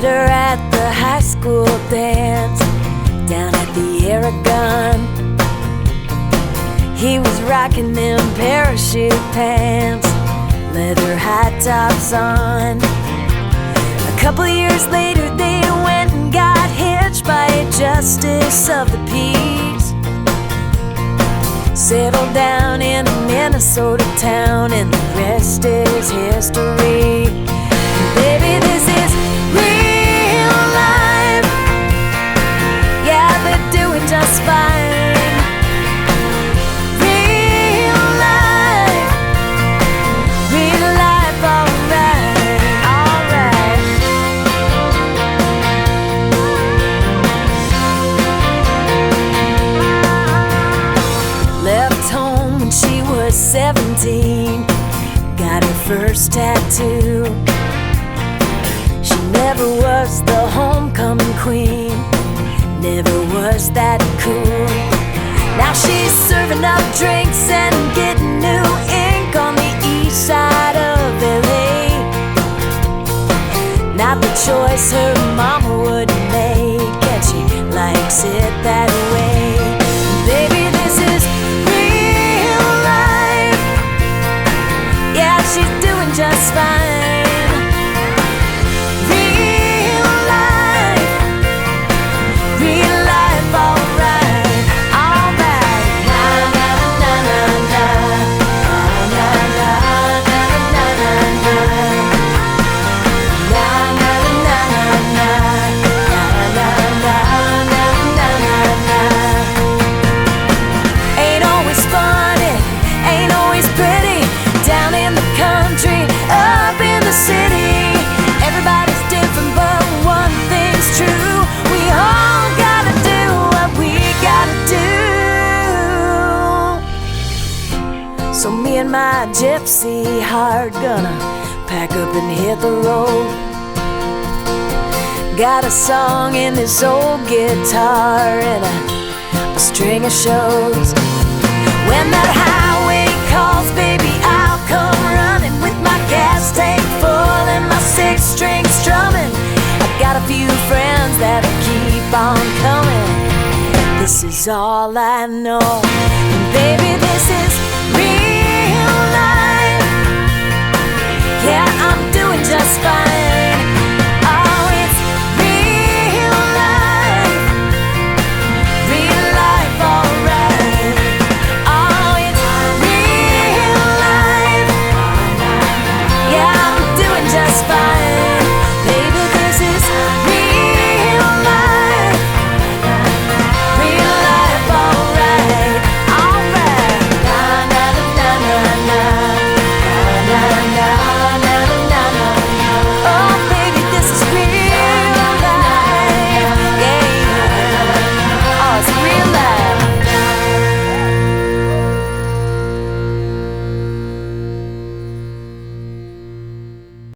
Met her at the high school dance down at the Aragon. He was rocking them parachute pants, leather high tops on. A couple years later they went and got hitched by a justice of the peace. Settled down in a Minnesota town, and the rest is history. Baby, this is real life. Yeah, they're doing just fine. Real life, alright, alright. Left home when she was 17, got her first tattoo. She never was the homecoming queen, never was that cool. Now she's serving up drinks and getting new ink on the east side of LA. Not the choice her mama would make, and she likes it that way. Baby, this is real life. Yeah, she's doing just fine. City, everybody's different, but one thing's true: we all gotta do what we gotta do. So me and my gypsy heart gonna pack up and hit the road. Got a song in this old guitar and a string of shows. When that highway calls, baby, I'll come running with my gas tank full and my 6-string strumming. I've got a few friends that'll keep on coming. This is all I know, and baby, this is real life. Yeah, I'm doing just fine.